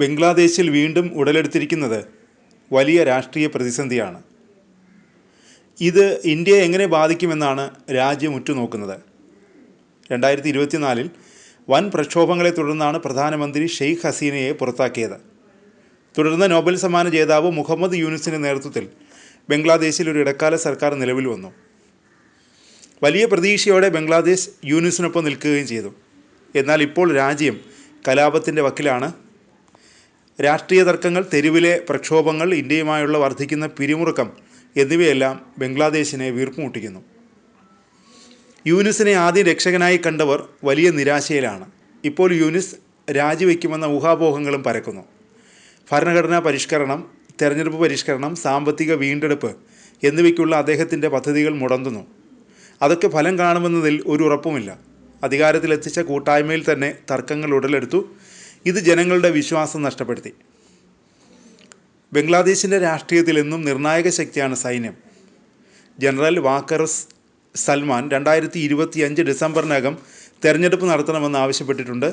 ബംഗ്ലാദേശിൽ വീണ്ടും ഉടലെടുത്തിരിക്കുന്നത് വലിയ രാഷ്ട്രീയ പ്രതിസന്ധിയാണ്. ഇത് ഇന്ത്യയെ എങ്ങനെ ബാധിക്കുമെന്നാണ് രാജ്യം ഉറ്റുനോക്കുന്നത്. 2024 വൻ പ്രക്ഷോഭങ്ങളെ തുടർന്നാണ് പ്രധാനമന്ത്രി ഷെയ്ഖ് ഹസീനയെ പുറത്താക്കിയത്. തുടർന്ന് നോബൽ സമ്മാന ജേതാവ് മുഹമ്മദ് യൂനുസിൻ്റെ നേതൃത്വത്തിൽ ബംഗ്ലാദേശിൽ ഒരു ഇടക്കാല സർക്കാർ നിലവിൽ വന്നു. വലിയ പ്രതീക്ഷയോടെ ബംഗ്ലാദേശ് യൂനുസിനൊപ്പം നിൽക്കുകയും ചെയ്തു. എന്നാൽ ഇപ്പോൾ രാജ്യം കലാപത്തിൻ്റെ വക്കിലാണ്. രാഷ്ട്രീയ തർക്കങ്ങൾ, തെരുവിലെ പ്രക്ഷോഭങ്ങൾ, ഇന്ത്യയുമായുള്ള വർദ്ധിക്കുന്ന പിരിമുറുക്കം എന്നിവയെല്ലാം ബംഗ്ലാദേശിനെ വീർപ്പുമുട്ടിക്കുന്നു. യൂനുസിനെ ആദ്യം രക്ഷകനായി കണ്ടവർ വലിയ നിരാശയിലാണ്. ഇപ്പോൾ യൂനുസ് രാജിവെക്കുമെന്ന ഊഹാപോഹങ്ങളും പരക്കുന്നു. ഭരണഘടനാ പരിഷ്കരണം, തെരഞ്ഞെടുപ്പ് പരിഷ്കരണം, സാമ്പത്തിക വീണ്ടെടുപ്പ് എന്നിവയ്ക്കുള്ള അദ്ദേഹത്തിൻ്റെ പദ്ധതികൾ മുടങ്ങുന്നു. അതൊക്കെ ഫലം കാണുമെന്നതിൽ ഒരു ഉറപ്പുമില്ല. അധികാരത്തിലെത്തിച്ച കൂട്ടായ്മയിൽ തന്നെ തർക്കങ്ങൾ ഉടലെടുത്തു. ഇത് ജനങ്ങളുടെ വിശ്വാസം നഷ്ടപ്പെടുത്തി. ബംഗ്ലാദേശിൻ്റെ രാഷ്ട്രീയത്തിൽ എന്നും നിർണായക ശക്തിയാണ് സൈന്യം. ജനറൽ വാക്കർ സൽമാൻ 2025 ഡിസംബറിനകം തെരഞ്ഞെടുപ്പ് നടത്തണമെന്ന് ആവശ്യപ്പെട്ടിട്ടുണ്ട്.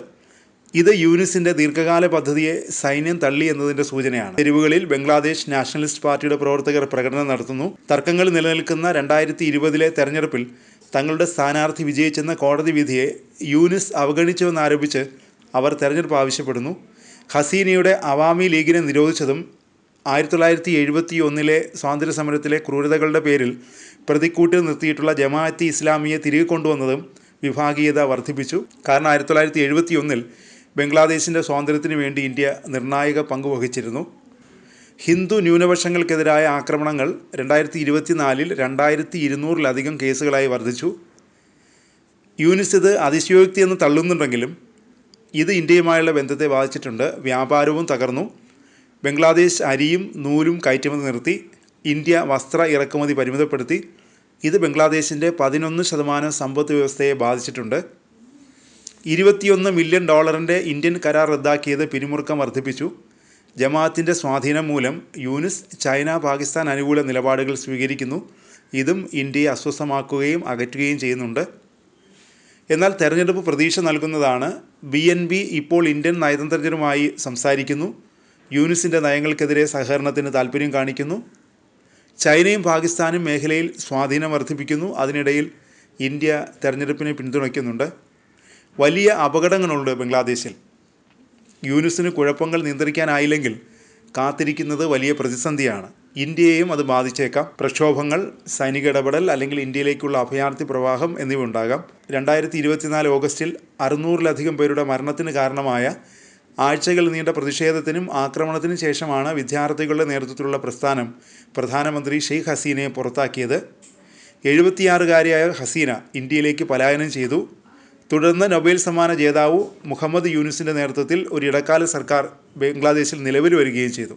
ഇത് യൂനുസിൻ്റെ ദീർഘകാല പദ്ധതിയെ സൈന്യം തള്ളി എന്നതിൻ്റെ സൂചനയാണ്. തെരുവുകളിൽ ബംഗ്ലാദേശ് നാഷണലിസ്റ്റ് പാർട്ടിയുടെ പ്രവർത്തകർ പ്രകടനം നടത്തുന്നു. തർക്കങ്ങൾ നിലനിൽക്കുന്ന 2020 തെരഞ്ഞെടുപ്പിൽ തങ്ങളുടെ സ്ഥാനാർത്ഥി വിജയിച്ചെന്ന കോടതി വിധിയെ യൂനുസ് അവഗണിച്ചുവെന്നാരോപിച്ച് അവർ തെരഞ്ഞെടുപ്പ് ആവശ്യപ്പെടുന്നു. ഹസീനയുടെ അവാമി ലീഗിനെ നിരോധിച്ചതും 1971 സ്വാതന്ത്ര്യ സമരത്തിലെ ക്രൂരതകളുടെ പേരിൽ പ്രതിക്കൂട്ടിൽ നിർത്തിയിട്ടുള്ള ജമാഅത്തെ ഇസ്ലാമിയെ തിരികെ കൊണ്ടുവന്നതും വിഭാഗീയത വർദ്ധിപ്പിച്ചു. കാരണം 1971 ബംഗ്ലാദേശിൻ്റെ സ്വാതന്ത്ര്യത്തിന് വേണ്ടി ഇന്ത്യ നിർണായക പങ്ക് വഹിച്ചിരുന്നു. ഹിന്ദു ന്യൂനപക്ഷങ്ങൾക്കെതിരായ ആക്രമണങ്ങൾ 2024 2200-ലധികം കേസുകളായി വർദ്ധിച്ചു. യൂനുസ് ഇത് അതിശയോക്തിയെന്ന് തള്ളുന്നുണ്ടെങ്കിലും ഇത് ഇന്ത്യയുമായുള്ള ബന്ധത്തെ ബാധിച്ചിട്ടുണ്ട്. വ്യാപാരവും തകർന്നു. ബംഗ്ലാദേശ് അരിയും നൂലും കയറ്റുമതി നിർത്തി. ഇന്ത്യ വസ്ത്ര ഇറക്കുമതി പരിമിതപ്പെടുത്തി. ഇത് ബംഗ്ലാദേശിൻ്റെ 11% സമ്പദ് വ്യവസ്ഥയെ ബാധിച്ചിട്ടുണ്ട്. $21 മില്യൺ ഇന്ത്യൻ കരാർ റദ്ദാക്കിയത് പിരിമുറുക്കം വർദ്ധിപ്പിച്ചു. ജമാഅത്തിൻ്റെ സ്വാധീനം മൂലം യൂനുസ് ചൈന, പാകിസ്ഥാൻ അനുകൂല നിലപാടുകൾ സ്വീകരിക്കുന്നു. ഇതും ഇന്ത്യയെ അസ്വസ്ഥമാക്കുകയും അകറ്റുകയും ചെയ്യുന്നുണ്ട്. എന്നാൽ തെരഞ്ഞെടുപ്പ് പ്രതീക്ഷ നൽകുന്നതാണ്. BNP ഇപ്പോൾ ഇന്ത്യൻ നയതന്ത്രജ്ഞരുമായി സംസാരിക്കുന്നു. യൂനുസിൻ്റെ നയങ്ങൾക്കെതിരെ സഹകരണത്തിന് താൽപ്പര്യം കാണിക്കുന്നു. ചൈനയും പാകിസ്ഥാനും മേഖലയിൽ സ്വാധീനം വർദ്ധിപ്പിക്കുന്നു. അതിനിടയിൽ ഇന്ത്യ തെരഞ്ഞെടുപ്പിനെ പിന്തുണയ്ക്കുന്നുണ്ട്. വലിയ അപകടങ്ങളുണ്ട് ബംഗ്ലാദേശിൽ. യൂനുസിന് കുഴപ്പങ്ങൾ നിയന്ത്രിക്കാനായില്ലെങ്കിൽ കാത്തിരിക്കുന്നത് വലിയ പ്രതിസന്ധിയാണ്. ഇന്ത്യയെയും അത് ബാധിച്ചേക്കാം. പ്രക്ഷോഭങ്ങൾ, സൈനിക ഇടപെടൽ അല്ലെങ്കിൽ ഇന്ത്യയിലേക്കുള്ള അഭയാർത്ഥി പ്രവാഹം എന്നിവ ഉണ്ടാകാം. 2024 ഓഗസ്റ്റിൽ 600-ലധികം പേരുടെ മരണത്തിന് കാരണമായ ആഴ്ചകൾ നീണ്ട പ്രതിഷേധത്തിനും ആക്രമണത്തിനും ശേഷമാണ് വിദ്യാർത്ഥികളുടെ നേതൃത്വത്തിലുള്ള പ്രസ്ഥാനം പ്രധാനമന്ത്രി ഷെയ്ഖ് ഹസീനയെ പുറത്താക്കിയത്. 76-കാരിയായ ഹസീന ഇന്ത്യയിലേക്ക് പലായനം ചെയ്തു. തുടർന്ന് നൊബേൽ സമ്മാന ജേതാവ് മുഹമ്മദ് യൂനുസിൻ്റെ നേതൃത്വത്തിൽ ഒരു ഇടക്കാല സർക്കാർ ബംഗ്ലാദേശിൽ നിലവിൽ വരികയും ചെയ്തു.